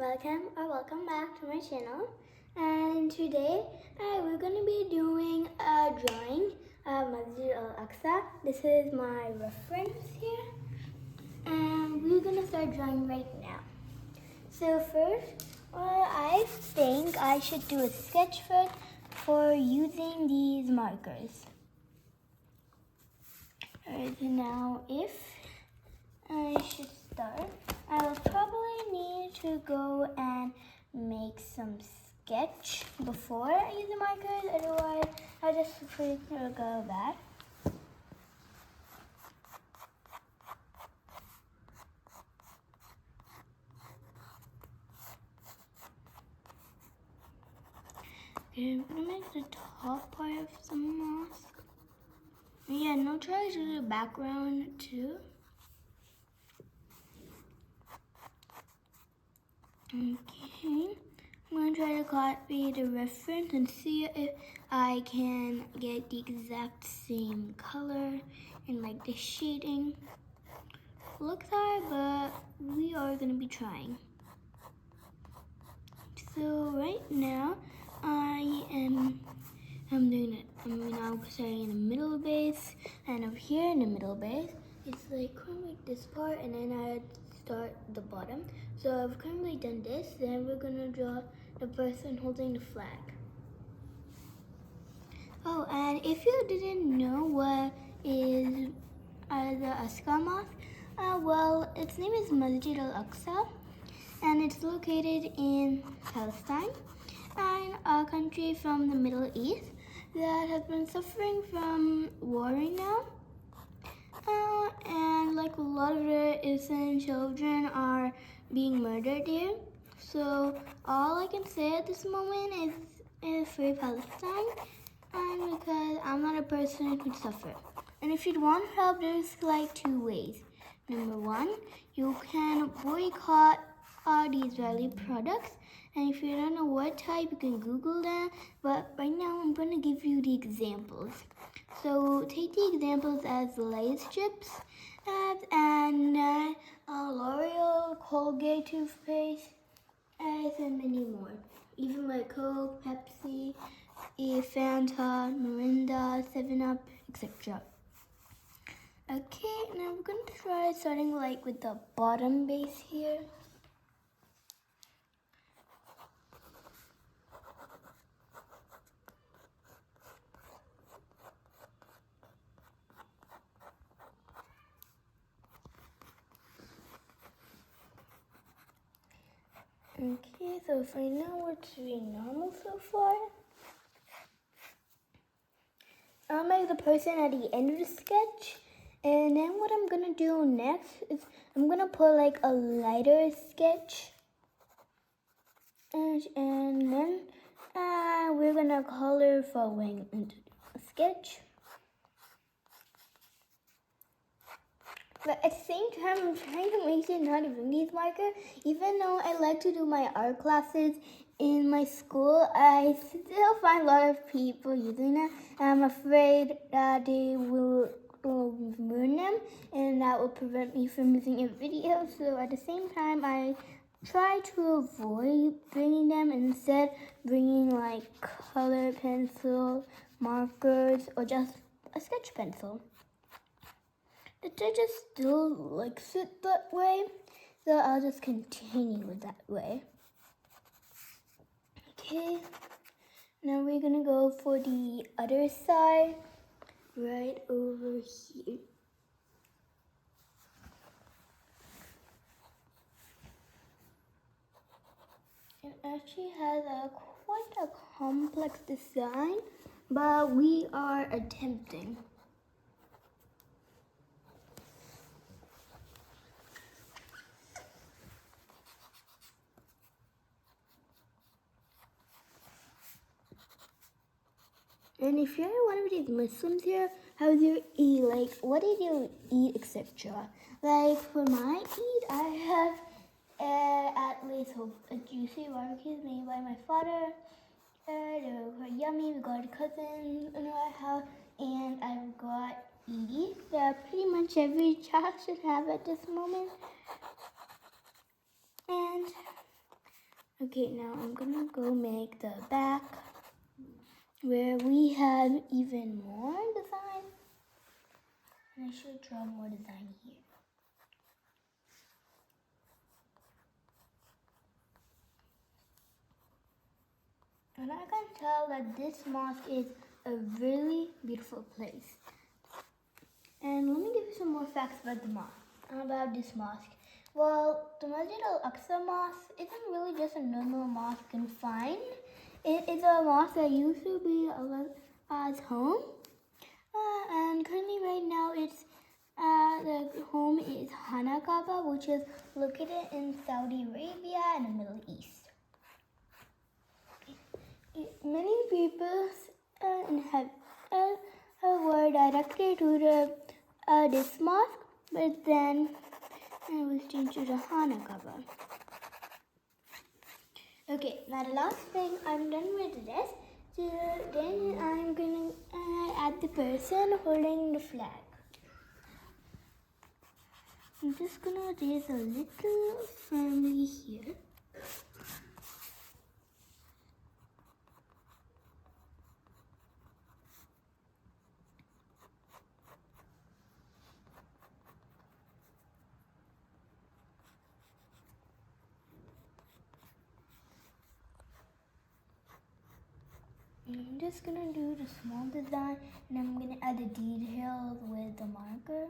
Welcome back to my channel. And today we're going to be doing a drawing of Masjid Al-Aqsa. This is my reference here. And we're going to start drawing right now. So first, I think I should do a sketch first for using these markers. Alright, now if I should start, I will probably need to go and make some sketch before I use the markers, otherwise I'll just go back. Okay, I'm gonna make the top part of some mosque. Yeah, no, try to do the background too. Okay, I'm going to try to copy the reference and see if I can get the exact same color and like the shading. Looks hard, but we are going to be trying. So right now, I'm doing it. I'm now starting in the middle base, and up here in the middle base, it's like kind of like this part, and then I start the bottom. So I've currently done this, then we're gonna draw the person holding the flag. Oh, and if you didn't know what is the Aqsa Mosque, well, its name is Masjid Al-Aqsa, and it's located in Palestine, and a country from the Middle East that has been suffering from war right now. And like a lot of the innocent children are being murdered here. So all I can say at this moment is free Palestine, and because I'm not a person who suffer. And if you want help, there's like two ways. Number one, you can boycott the Israeli products, and if you don't know what type, you can Google them. But right now, I'm going to give you the examples. So take the examples as Lay's chips and L'Oreal, Colgate toothpaste, and many more. Even like Coke, Pepsi, Fanta, Mirinda, 7-Up, etc. Okay, now we're going to try starting like with the bottom base here. Okay, so for now we're doing normal so far. I'll make the person at the end of the sketch, and then what I'm gonna do next is I'm gonna put like a lighter sketch, and then we're gonna color following into a sketch. But at the same time, I'm trying to make it not even these markers. Even though I like to do my art classes in my school, I still find a lot of people using them. And I'm afraid that they will ruin them, and that will prevent me from using a video. So at the same time, I try to avoid bringing them, and instead bringing like color pencil, markers, or just a sketch pencil. The judges still likes it that way, so I'll just continue with that way. Okay, now we're gonna go for the other side, right over here. It actually has quite a complex design, but we are attempting. And if you're one of these Muslims here, how do you eat? Like, what did you eat, etc.? Like, for my Eid, I have at least a juicy barbecues made by my father. They were quite yummy. We got a cousin in our house, and I've got Edie that pretty much every child should have at this moment. And Okay, now I'm gonna go make the back where we have even more design. And I should draw more design here. And I can tell that this mosque is a really beautiful place. And let me give you some more facts about this mosque. Well, the Masjid Al-Aqsa Mosque isn't really just a normal mosque confined. It is a mosque that used to be Allah's home. And currently right now the home is Hana Kaaba, which is located in Saudi Arabia and the Middle East. Many people were directed to this mosque, but then it was changed to the Hana Kaaba. Okay, now the last thing, I'm done with this. So then I'm gonna add the person holding the flag. I'm just gonna raise a little firmly here. I'm just gonna do the small design and I'm gonna add the details with the marker.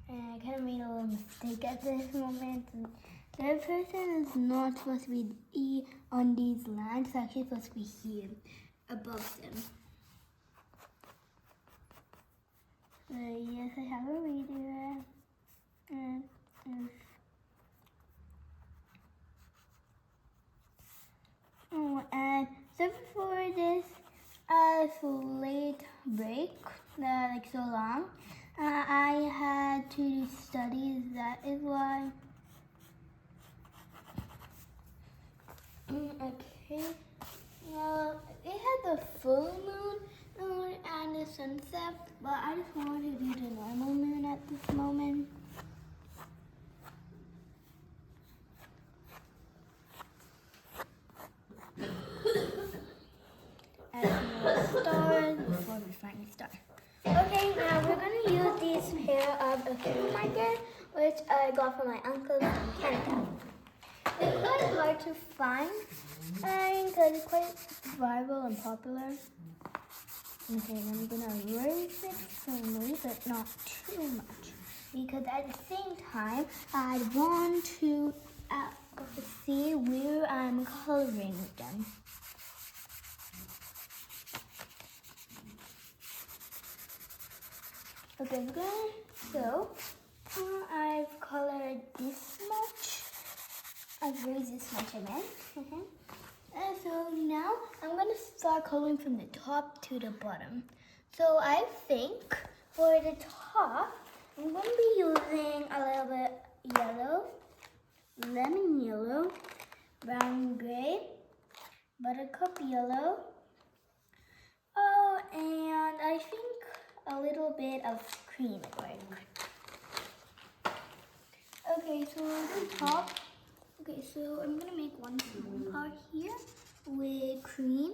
And I kind of made a little mistake at this moment. The person is not supposed to be on these lines, it's actually supposed to be here, above them. So yes, I have a reader. And so before this late break, like so long, I had to do studies. That is why. Okay. Well, it had the full moon and the sunset, but I just wanted to do the normal moon at this moment. Add more stars before we find a star. Okay, now we're going to use this pair of acrylic marker, which I got from my uncle from Canada. It's quite hard to find because it's quite viral and popular. Okay, I'm going to raise it firmly, but not too much. Because at the same time, I want to see where I'm coloring them. Okay, so I've colored this much. I've raised this much again. And so now I'm going to start coloring from the top to the bottom. So I think for the top, I'm going to be using a little bit yellow, lemon yellow, brown gray, buttercup yellow, and I think a little bit of cream at work. Okay, so the top. Okay, so I'm gonna make one small part here with cream.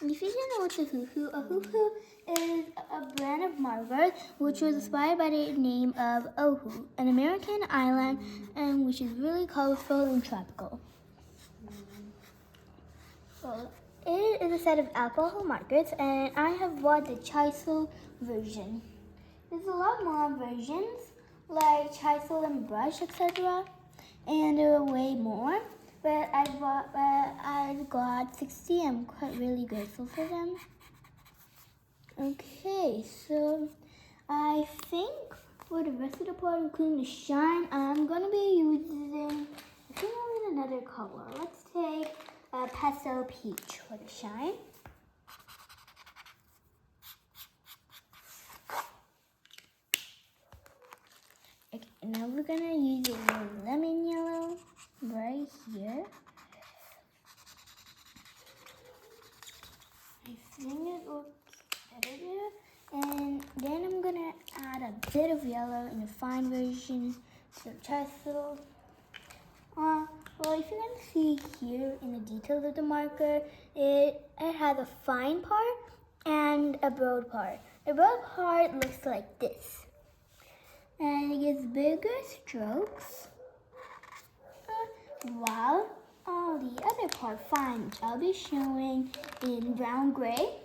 And if you don't know what's a hoo-hoo is a brand of markers which was inspired by the name of Oahu, an American island, and which is really colorful and tropical. Well, it is a set of alcohol markers, and I have bought the chisel version. There's a lot more versions, like chisel and brush, etc. And there are way more, but I got 60. I'm quite really grateful for them. Okay, so I think for the rest of the part, including the shine, I'm gonna be using, I think I'll need another color. Let's take pastel peach for the shine. Okay, now we're gonna use a lemon yellow right here. I think it looks better there. And then I'm gonna add a bit of yellow in the fine version, so chisel. Well, if you can see here in the details of the marker, it has a fine part and a broad part. The broad part looks like this, and it gives bigger strokes, while the other part, fine, which I'll be showing in brown gray,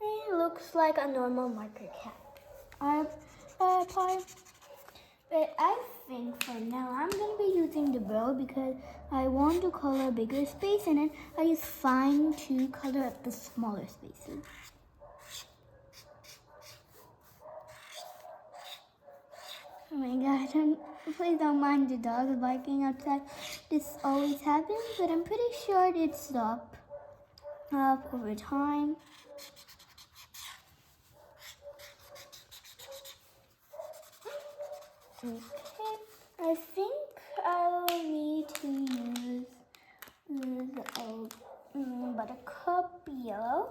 it looks like a normal marker cap part. But I think for now I'm going to be using the broad because I want to color a bigger space, and then I use fine to color up the smaller spaces. Oh my god, please don't mind the dogs barking outside. This always happens, but I'm pretty sure it stopped over time. Okay, I think I'll need to use buttercup yellow.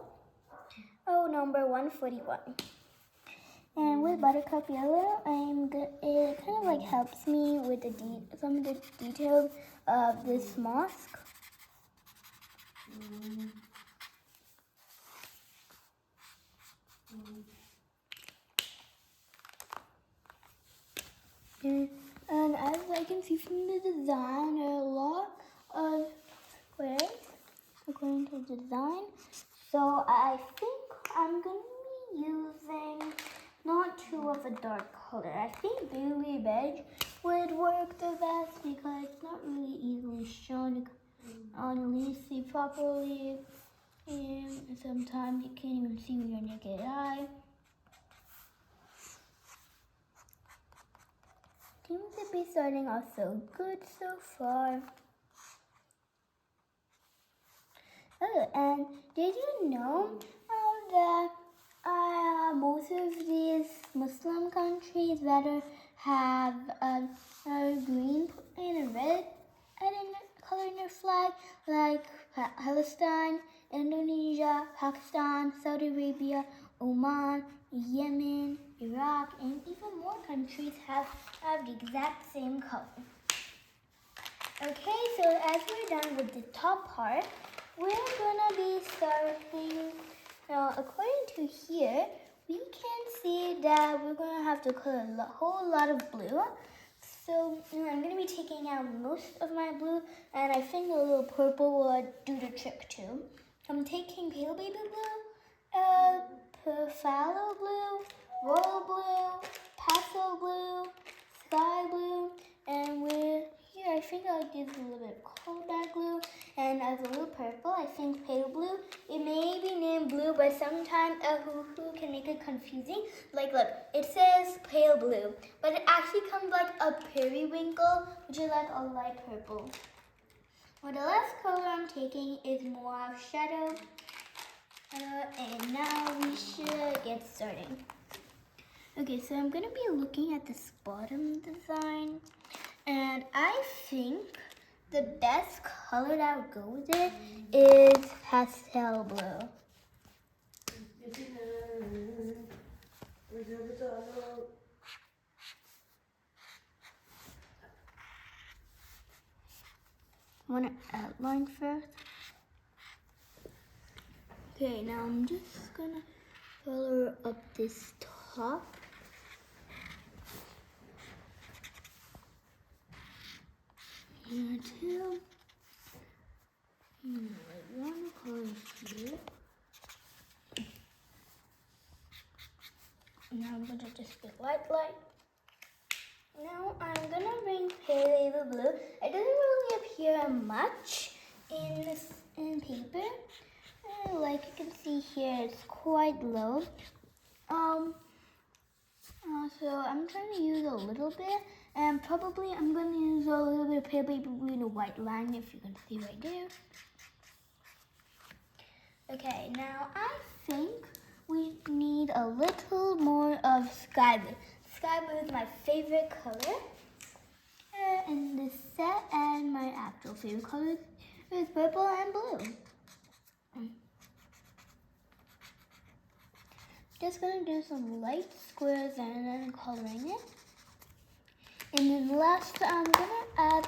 Number 141. And with buttercup yellow, it kind of like helps me with some of the details of this mosque. And as I can see from the design, there are a lot of squares according to the design. So I think I'm going to be using not too of a dark color. I think Bailey beige would work the best because it's not really easily shown on see properly, and sometimes you can't even see with your naked eye. Seems to be starting off so good so far. Oh, and did you know that most of these Muslim countries rather have a green and a red color in their flag, like Palestine, Indonesia, Pakistan, Saudi Arabia, Oman, Yemen, Iraq, and even more countries have the exact same color. Okay, so as we're done with the top part, we're gonna be starting. Now, according to here, we can see that we're gonna have to color a whole lot of blue. So I'm gonna be taking out most of my blue, and I think a little purple will do the trick too. I'm taking pale baby blue, phthalo blue, royal blue, pastel blue, sky blue, and with here I think I'll give a little bit of kodak blue, and as a little purple, I think pale blue. It may be named blue, but sometimes a hoo-hoo can make it confusing. Like look, it says pale blue, but it actually comes like a periwinkle, which is like a light purple. Well, the last color I'm taking is more shadow. And now we should get started. Okay, so I'm gonna be looking at this bottom design, and I think the best color that would go with it is pastel blue. I want to outline first. Okay, now I'm just gonna color up this top. Here too. I want to color here. Now I'm gonna just get light. Now I'm gonna bring pale blue. It doesn't really appear much in paper. Like you can see here, it's quite low. So I'm trying to use a little bit, and probably I'm going to use a little bit of pale baby blue in a white line, if you can see right there. Okay, now I think we need a little more of sky blue. Sky blue is my favorite color in this set, and my actual favorite colors is purple and blue. just gonna do some light squares and then coloring it. And then last, I'm gonna add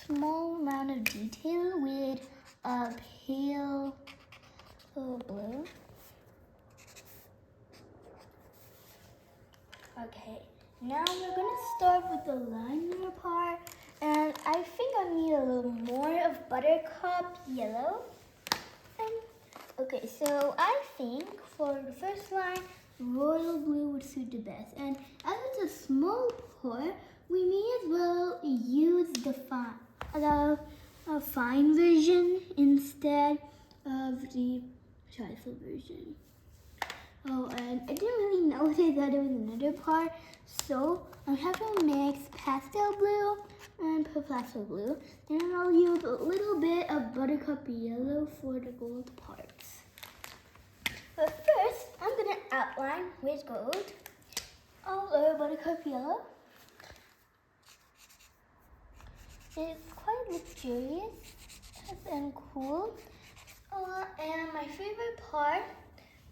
small amount of detail with a pale blue. Okay, now we're gonna start with the liner part, and I think I need a little more of buttercup yellow. Okay, so I think for the first line, royal blue would suit the best. And as it's a small part, we may as well use the fine version instead of the trifle version. Oh, and I didn't really notice that there was another part, so I have to mix pastel blue and pastel blue, and I'll use a little bit of buttercup yellow for the gold parts. But first, I'm gonna outline with gold all over buttercup yellow. It's quite luxurious and cool. And my favorite part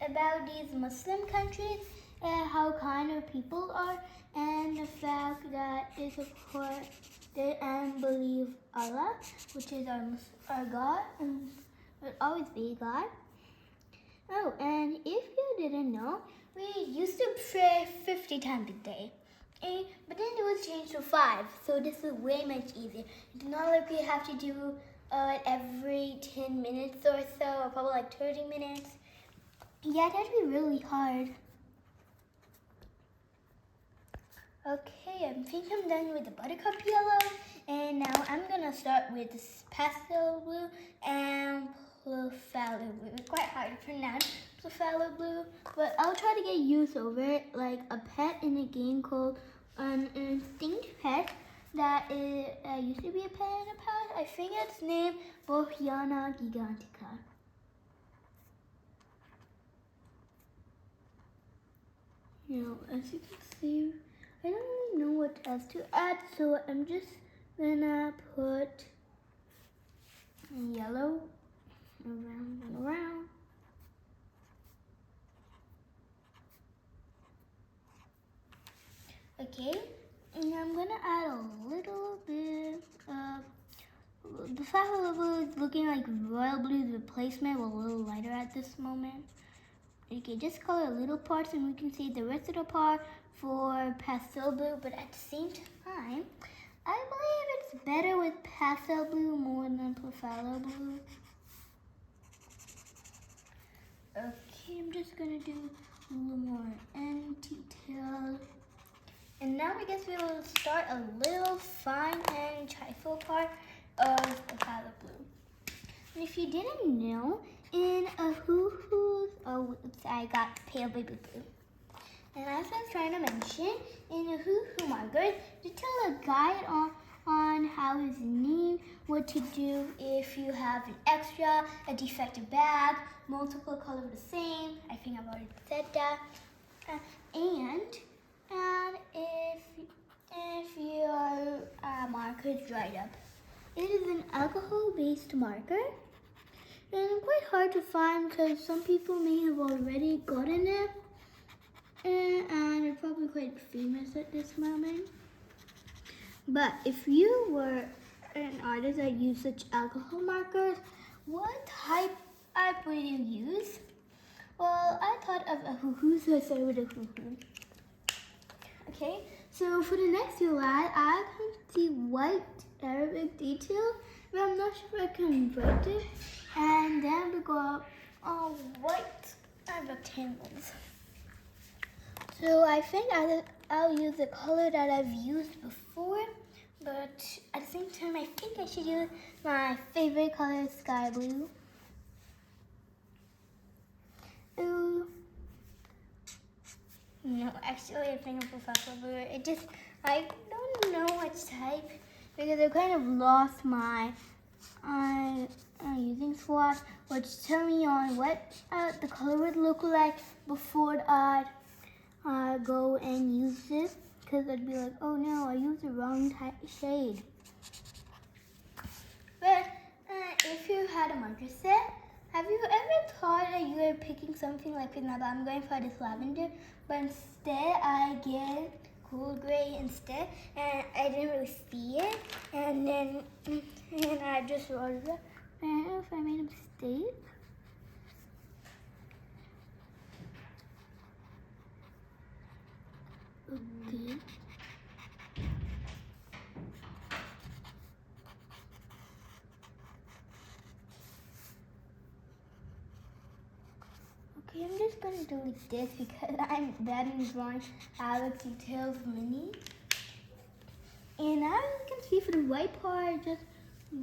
about these Muslim countries and how kind of people are, and the fact that they support and believe Allah, which is our God, and will always be God. Oh, and if you didn't know, we used to pray 50 times a day. But then it was changed to 5, so this is way much easier. It's not like we have to do every 10 minutes or so, or probably like 30 minutes. Yeah, that'd be really hard. Okay, I think I'm done with the buttercup yellow, and now I'm gonna start with this pastel blue and phthalo blue. It's quite hard to pronounce phthalo blue, but I'll try to get used over it, like a pet in a game called an Instinct Pet that used to be a pet in the past. I think it's named Bohiana Gigantica. Now, as you can see, I don't really know what else to add, so I'm just gonna put yellow around and around. Okay, and I'm gonna add a little bit of the phthalo blue is looking like royal blue's replacement, but a little lighter at this moment. Okay, just color little parts and we can see the rest of the part for pastel blue, but at the same time, I believe it's better with pastel blue more than phthalo blue. Okay, I'm just gonna do a little more end detail. And now I guess we will start a little fine and trifle part of the phthalo blue. And if you didn't know, in a hoo-hoos, I got pale baby blue. And as I was trying to mention, in a hoo-hoo marker, to tell a guide on how his name, what to do if you have an extra, a defective bag, multiple colors the same. I think I've already said that. And if your marker is dried up. It is an alcohol-based marker. And quite hard to find because some people may have already gotten it. And they're probably quite famous at this moment. But if you were an artist that used such alcohol markers, what type would you use? Well, I thought of a hoo-hoo, so I started with a hoo-hoo. Okay, so for the next few lines, I can see white Arabic detail, but I'm not sure if I can write it. And then we go white rectangles. So I think I'll use the color that I've used before, but at the same time, I think I should use my favorite color, sky blue. Ooh. No, actually, I think I'm Professor Blue. I don't know what type, because I kind of lost my using swatch, which tell me on what the color would look like before I go and use this, because I'd be like, oh no, I used the wrong shade. But if you had a marker set, Have you ever thought that you were picking something like, for example, I'm going for this lavender, but instead I get cool gray instead, and I didn't really see it, and I just wrote it up. I don't know if I made a mistake. Okay. Okay, I'm just gonna delete this because I'm bad in drawing Alex details mini. And as you can see for the white part, just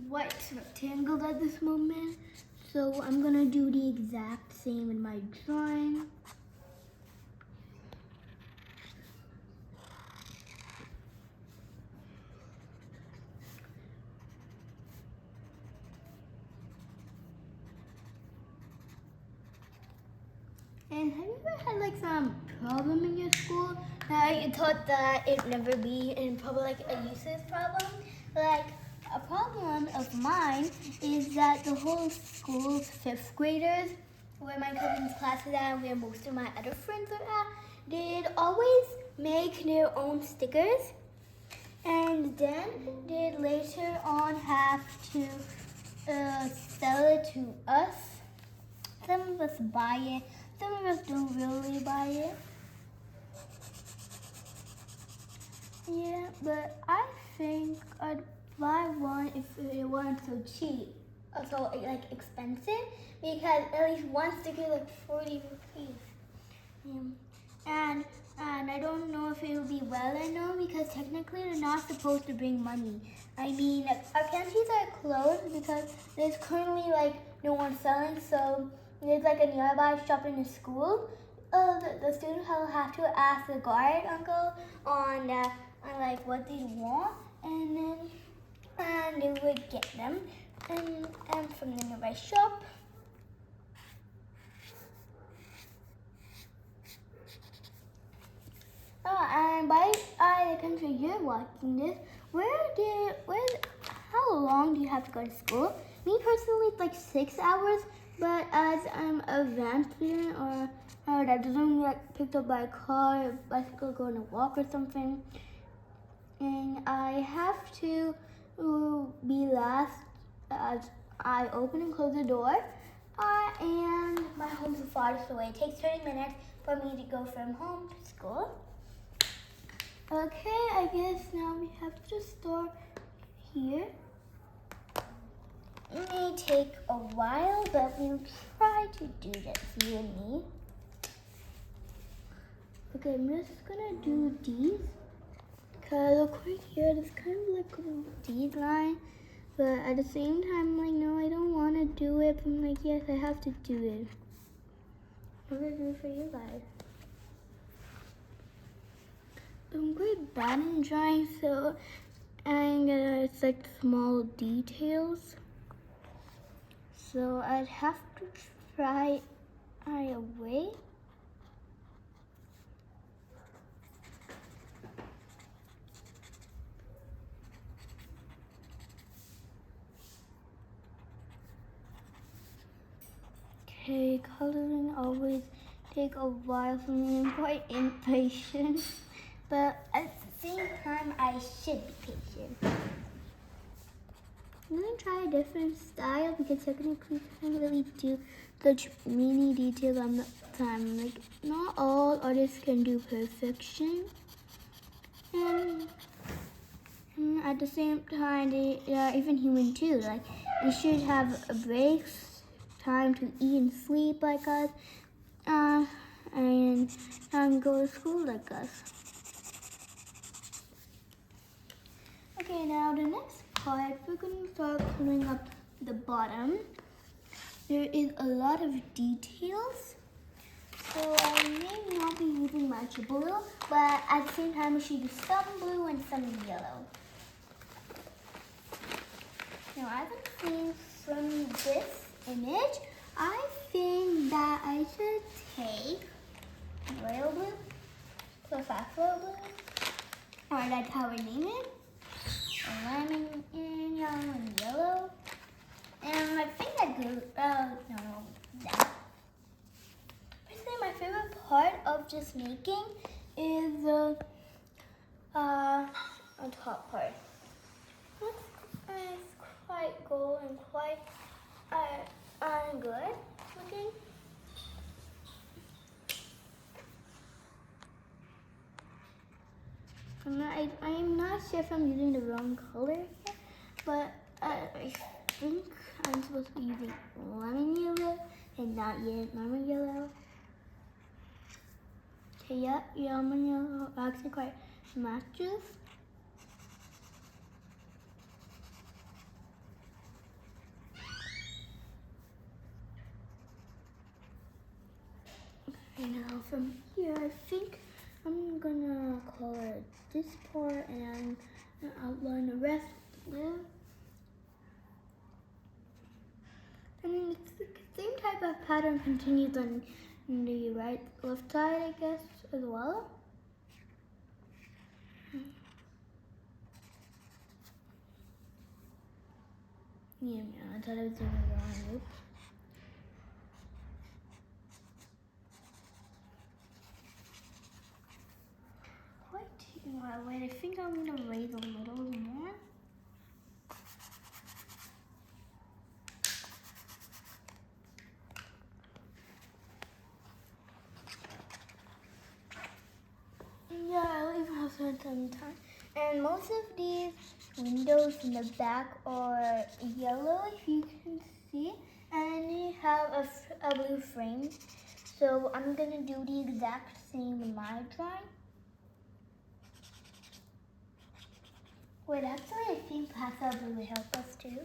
white rectangles at this moment. So I'm gonna do the exact same in my drawing. And have you ever had like some problem in your school that you thought that it'd never be and probably like a useless problem? Like a problem of mine is that the whole school's fifth graders, where my cousin's class is at and where most of my other friends are at, they'd always make their own stickers and then they'd later on have to sell it to us. Some of us buy it. Some of us don't really buy it. Yeah, but I think I'd buy one if it weren't so cheap. Also, like expensive, because at least one sticker is like 40 rupees. And I don't know if it will be well or no, because technically they're not supposed to bring money. I mean, our pantries are closed because there's currently like no one selling, so there's like a nearby shop in the school. The students will have to ask the guard uncle on like what they want, and they would get them and from the nearby shop. And by the country you're watching this, how long do you have to go to school? Me personally, it's like 6 hours. But as I'm a van student or that doesn't get picked up by a car, bicycle, going to walk or something, and I have to be last as I open and close the door, and my home's the farthest away. It takes 30 minutes for me to go from home to school. Okay, I guess now we have to just start here. It may take a while, but we'll try to do this, you and me. Okay, I'm just gonna do these, because look right here, there's kind of like a D line, but at the same time, I'm like, no, I don't want to do it, but I'm like, yes, I have to do it. I'm gonna do it for you guys. I'm quite bad in drawing, so it's like small details. So I'd have to try away. Okay, coloring always take a while for me. I'm quite impatient, but at the same time, I should be patient. I'm gonna try a different style because technically I can't really do such mini details on the time. Like, not all artists can do perfection. And at the same time, they are even human too. Like, they should have a break, time to eat and sleep like us, and time to go to school like us. Okay, now the next part, we're going to start coloring up the bottom. There is a lot of details, so I may not be using much blue, but at the same time, we should use some blue and some yellow. Now, as I'm seeing from this image, I think that I should take royal blue, plus phosphor blue, or that's how we name it. Lemon and yellow and yellow, And I think that good. No, that. Basically, my favorite part of just making is the top part. It's quite gold and quite good looking. I'm not sure if I'm using the wrong color here, but I think I'm supposed to be using lemon yellow and not yet lemon yellow. Okay, yeah, lemon yellow actually quite matches. Okay, now from here, I think I'm gonna color this part and outline the rest there. And it's the same type of pattern continues on the left side, I guess, as well. Yeah, I thought I was doing the wrong loop. Wait, I think I'm gonna raise a little more. Yeah, I'll even have some time. And most of these windows in the back are yellow, if you can see, and they have a blue frame. So I'm gonna do the exact same in my drawing. Wait, actually, I think pastel blue would help us too.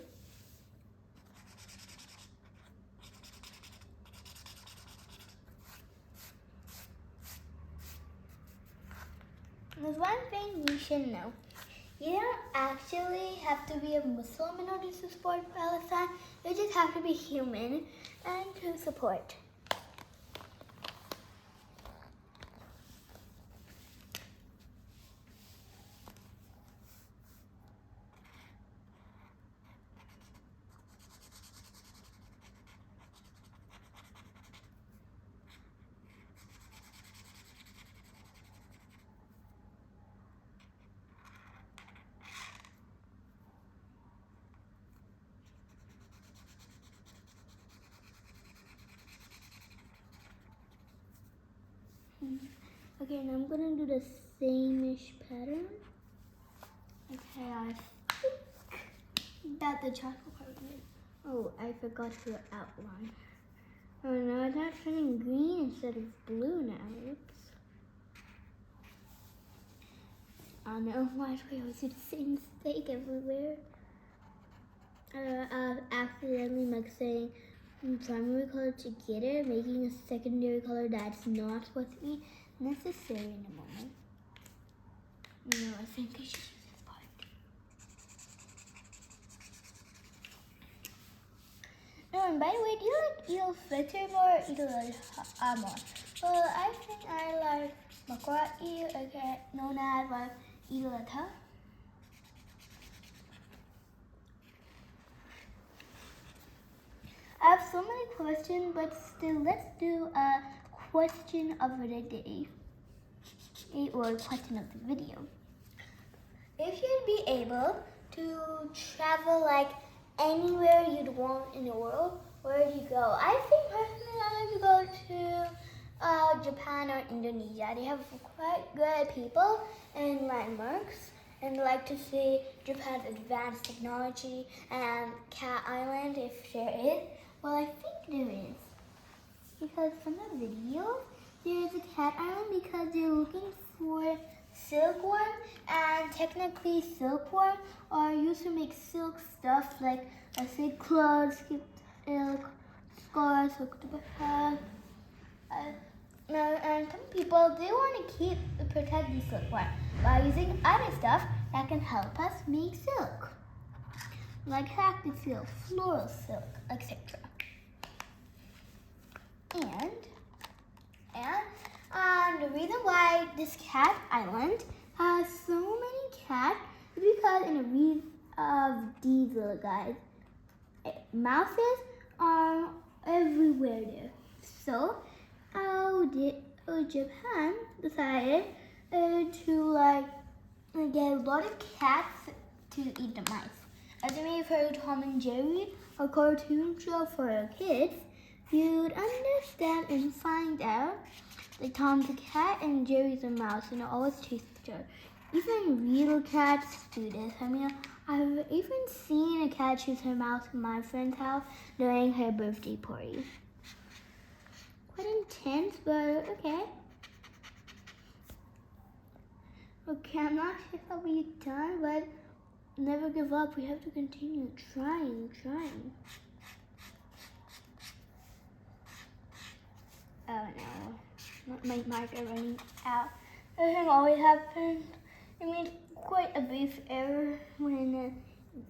There's one thing you should know. You don't actually have to be a Muslim in order to support Palestine. You just have to be human and to support. Okay, and I'm gonna do the same-ish pattern. Okay, I think that the chocolate part is. Oh, I forgot to outline. Oh no, that's turning green instead of blue now. Oops. Oh no, why do I always do the same mistake everywhere? I've accidentally mixing primary color together, making a secondary color that's not supposed to be necessary in a moment. No, I think I should use this part. No, and by the way, do you like Idul Fitr or Idul Adha? Well, I think I like Makra Eid, okay, known as like Idul Adha. I have so many questions, but still, let's do a question of the day, or question of the video. If you'd be able to travel like anywhere you'd want in the world, where would you go? I think personally I like to go to Japan or Indonesia. They have quite good people and landmarks, and I like to see Japan's advanced technology and Cat Island if there is. Well, I think there is, because from the video, there is a Cat Island because they're looking for silkworm, and technically silkworm are used to make silk stuff like, I say, clothes, silk, scarves, and some people, they want to protect these silkworm by using other stuff that can help us make silk, like cactus silk, floral silk, etc. And the reason why this Cat Island has so many cats is because in a reason of these little guys. mouses are everywhere there. So Japan decided to get a lot of cats to eat the mice. As you may have heard Tom and Jerry, a cartoon show for kids, you'd understand and find out that Tom's a cat and Jerry's a mouse, and they always chase each other. Even real cats do this. I mean, I've even seen a cat chase her mouse in my friend's house during her birthday party. Quite intense, but okay. Okay, I'm not sure if I'll be done, but never give up. We have to continue trying. Oh no, my marker running out. Everything always happens. I mean, quite a brief error when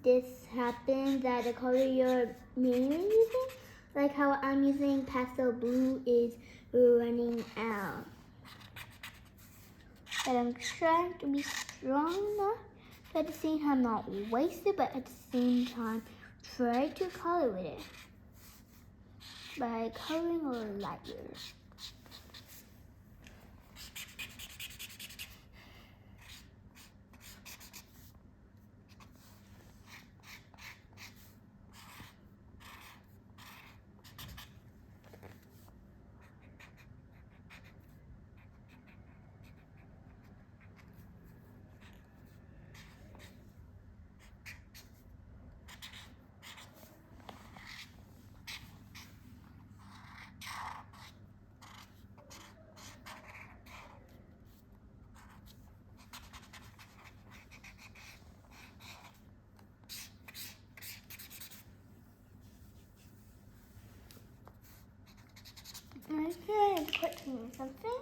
this happens, that the color you're mainly using, like how I'm using pastel blue, is running out. But I'm trying to be strong enough, but at the same time not waste it, but at the same time try to color with it by coloring a little lighter. Okay, I'm putting something.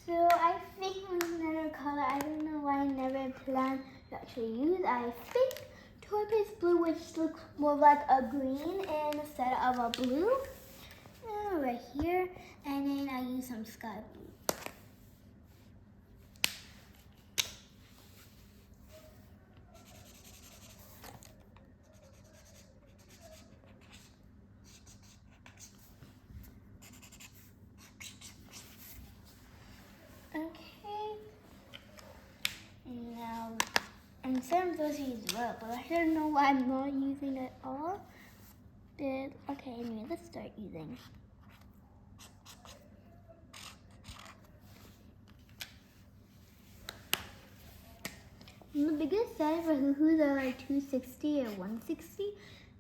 So I think with another color, I don't know why I never planned to actually use. I think turquoise blue, which looks more like a green instead of a blue. Right here, and then I use some sky blue. Okay, now, and some of those use red, but I don't know why I'm not using it all. But okay, anyway, let's start using. The biggest size for hoo-hoos are like 260 or 160.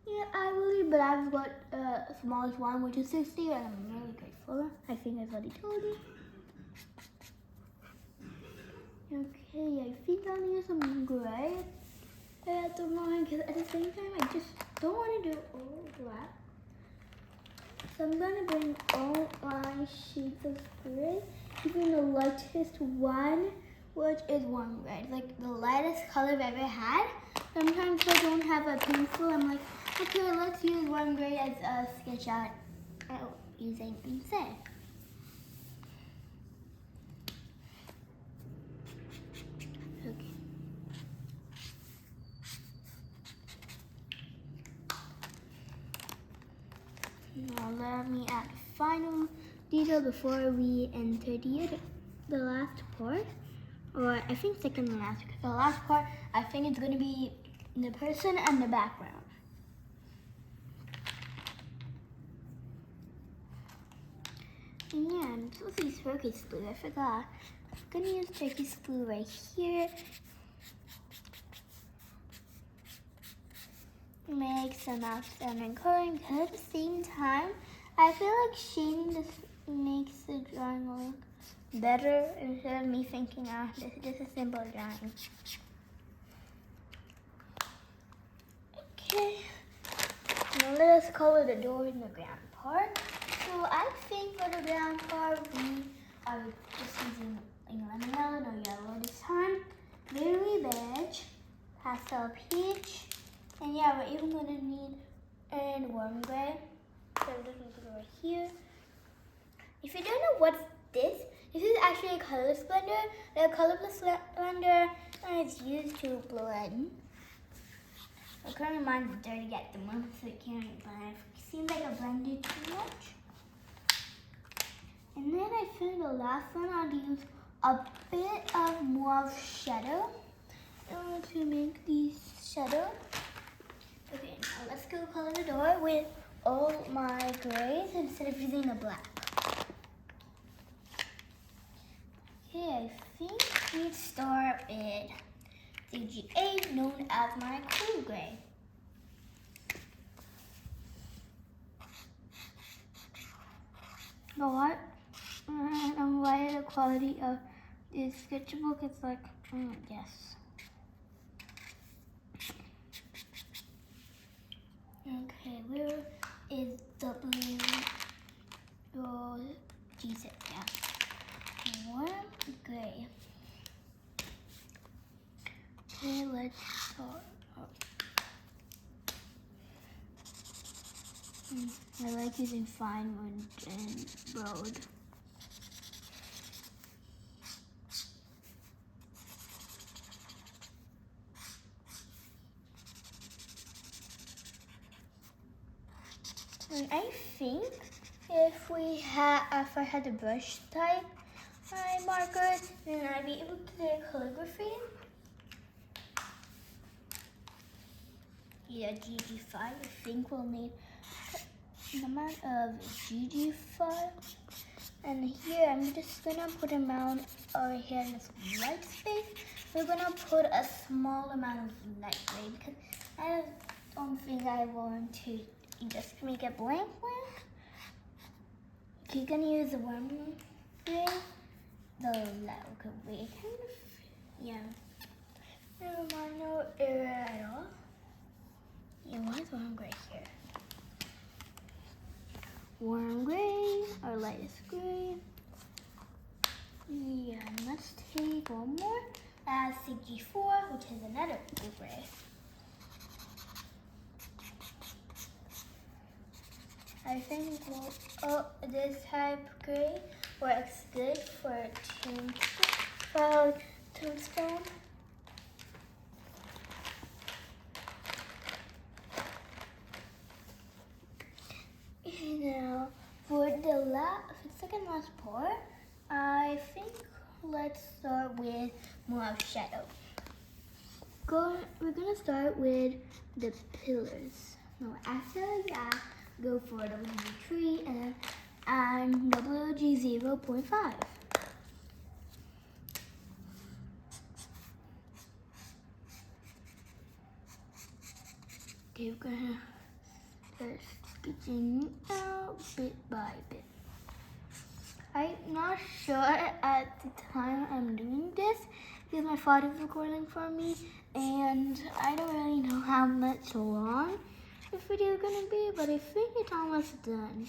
Yeah, I believe, but I've got the smallest one, which is 60, and I'm really grateful. I think I've already told you. Okay, I think I'll use some gray at the moment, because at the same time, I just don't want to do all black. So I'm going to bring all my sheets of gray, even the lightest one, which is warm red, like the lightest color I've ever had. Sometimes I don't have a pencil, I'm like, okay, let's use warm gray as a sketch out using instead. Okay. Now let me add final detail before we enter the last part. Or I think second to last, because the last part, I think it's going to be the person and the background. And yeah, I'm supposed to use turquoise blue, I forgot. I'm going to use turquoise blue right here. Make some outstanding coloring, because at the same time, I feel like shading this makes the drawing look better instead of me thinking, this is just a simple drawing. Okay, now let us color the door in the ground part. So I think for the ground part, we are just using lemon yellow, no yellow this time, berry beige, pastel peach, and yeah, we're even gonna need a warm gray. So I'm just gonna put it right here. If you don't know what's this is actually a color blender. The color blender is used to blend Currently mine's dirty at the moment, so it can't, but it seems like I blended too much. And then I think the last one I'll use a bit of more shadow to make these shadow. Okay, now let's go color the door with all my grays instead of using the black. Okay, I think we start with CG8, known as my cool gray. You know what? I'm liking the quality of this sketchbook. It's like, yes. Okay, where is W? Oh, G6, yeah. Warm gray. Okay, let's start. I like using fine wood and road. I think if I had the brush type markers, then I'd be able to do calligraphy. Yeah, GG5. I think we'll need an amount of GG5. And here I'm just gonna put an amount over here in this white space. We're gonna put a small amount of light gray because I don't think I want to just make it blank. Okay, you're gonna use the warm gray, the light gray, kind of, yeah. Never mind, no error at all. Yeah, why is warm gray here? Warm gray, or lightest gray. Yeah, let's take one more as CG4, which is another blue gray. I think this type gray works good for tombstone. Now, for the second last pour, I think let's start with more of shadow. We're gonna start with the pillars. Now, after that, go for WG3 and WG 0.5. Okay, we're gonna start sketching out bit by bit. I'm not sure at the time I'm doing this because my father's recording for me and I don't really know how much long this video is gonna be, but I think it's almost done.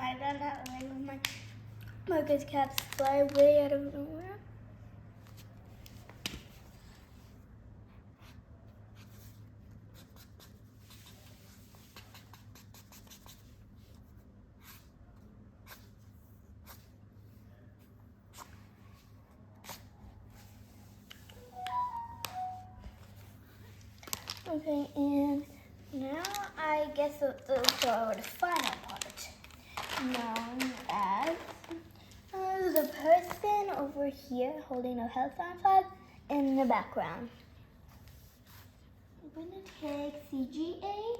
I done that way with my markers caps fly way out of nowhere. Okay, and now I guess we'll go to the final part, known as the person over here holding a headphone flag in the background. I'm gonna take CGA,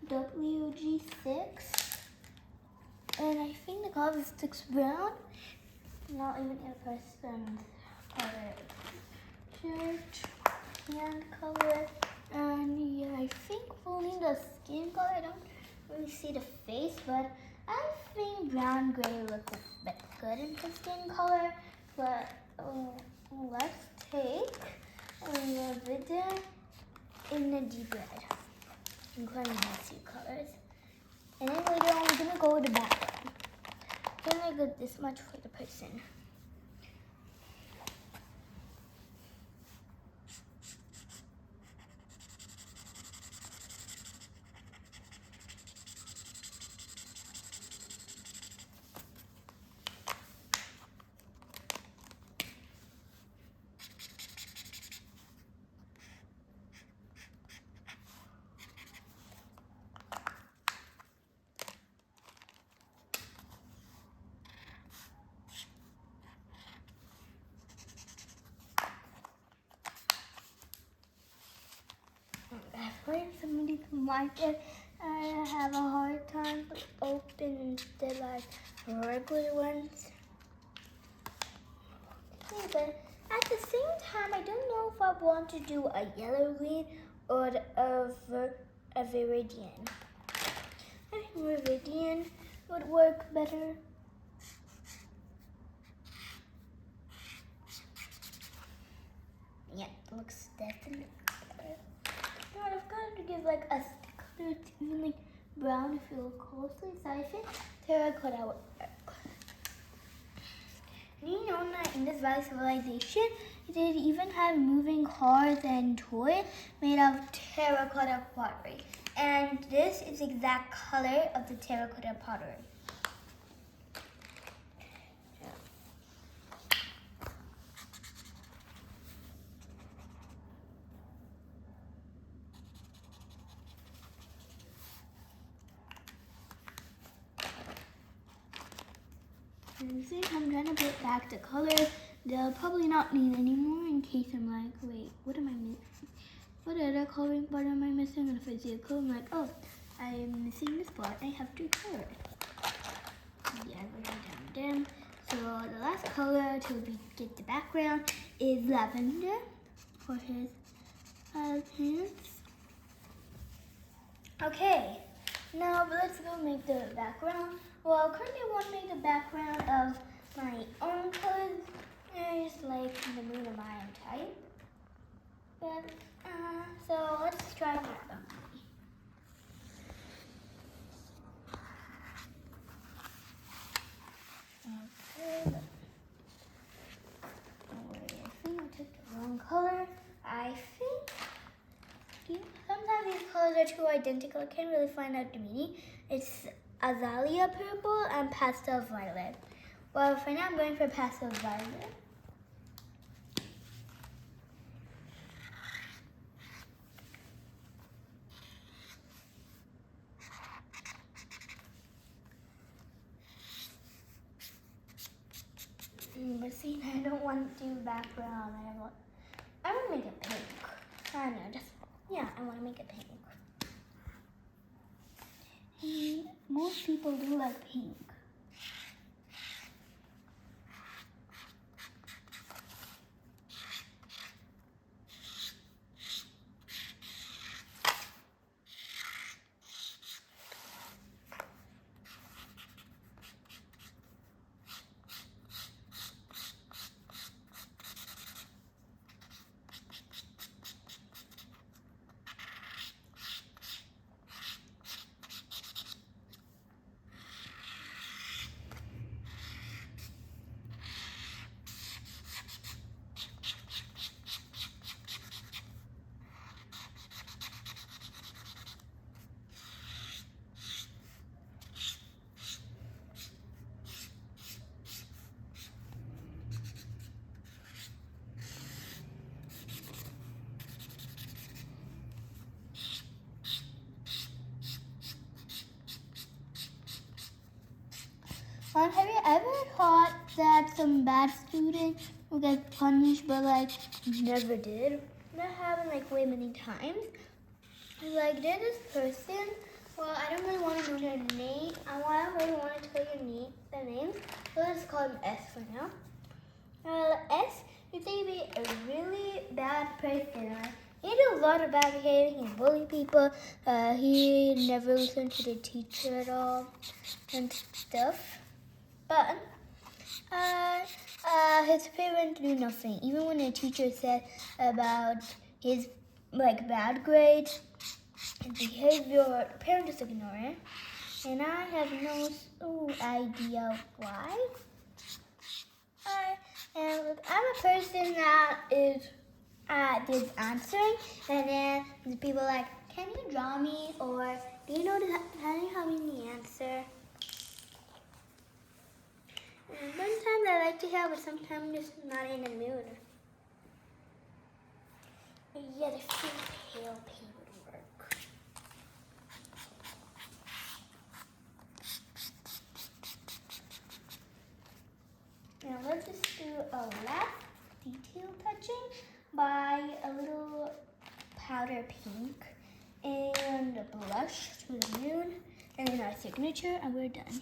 WG6, And I think the color sticks brown. Not even a person's color shirt and color. And yeah, I think only the skin color. I don't really see the face, but I think brown gray looks a bit good in the skin color. But let's take a video in the deep red, including these two colors. And then later on, we're gonna go with the background. I'm gonna go this much for the person. When somebody can mark it, I have a hard time to open the like regular ones. Yeah, but at the same time, I don't know if I want to do a yellow green or a viridian. I think viridian would work better. Yeah, it looks definitely better. Now I've got to give like a color to even like brown if you look closely. So I think terracotta would work. And you know that in this Valley civilization, they even have moving cars and toys made of terracotta pottery. And this is the exact color of the terracotta pottery. And since I'm trying to put back the colors, they'll probably not need anymore in case I'm like, wait, what am I missing? What other coloring part am I missing? And if I see a color, I'm like, oh, I'm missing this part. I have to color it. Yeah, down. So the last color to get the background is lavender for his pants. Okay, now let's go make the background. Well, currently I want to make the background of my own colors. Just like the moon of my own type. But, so let's try that one. Okay. Oh, wait, I think I took the wrong color. I think sometimes these colors are too identical. I can't really find out the meaning. It's azalea purple and pastel violet. Well, for now I'm going for pastel violet. But see, I don't want to do background. I want to make it pink. I don't know, I want to make it pink. And most people do like pink. Have you ever thought that some bad student will get punished but like never did? That happened like way many times. Like there's this person Well, I don't really want to know your name. I don't really want to tell your name, the name. So let's call him S for now. S, you think he'd be a really bad person. He did a lot of bad behavior. He bullied people. He never listened to the teacher at all and stuff. But his parents do nothing. Even when the teacher said about his bad grades and behavior, the parents just ignore it. And I have no idea why. I'm a person that is answering, and then the people are like, can you draw me, or do you know can you help me the answer? And sometimes I like to help, but sometimes I'm just not in the mood. Yeah, the pale paint would work. Now let's just do a last detail touching by a little powder pink and a blush to the moon, and then our signature, and we're done.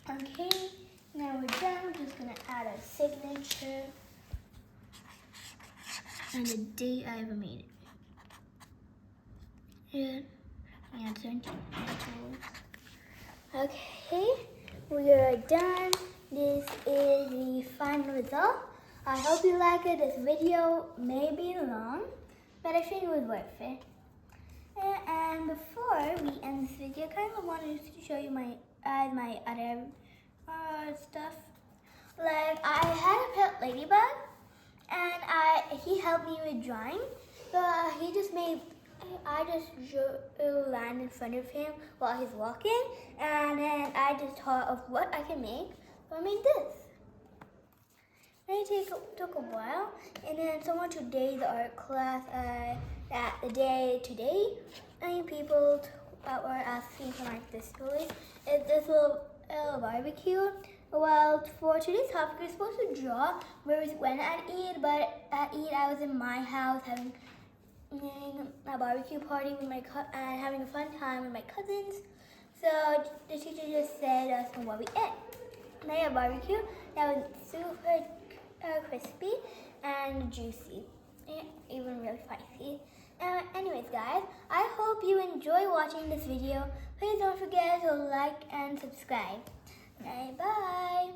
Okay, now we're done. We're just gonna add a signature and the date I ever made it. And 17. Okay, we are done. This is the final result. I hope you like it. This video may be long, but I think it was worth it. And before we end this video, I kind of wanted to show you my other stuff. Like, I had a pet ladybug, and he helped me with drawing. So I just drew a line in front of him while he's walking, and then I just thought of what I can make. So I made this. It took a while, and then someone today, the art class, today, and people were asking for my display. It's this little barbecue. Well, for today's topic, we're supposed to draw where we went at Eid, but at Eid I was in my house having a barbecue party with and having a fun time with my cousins. So the teacher just said us what we ate. And I had a barbecue that was super crispy and juicy, and even really spicy. Anyways, guys, I hope you enjoy watching this video. Please don't forget to like and subscribe. Bye.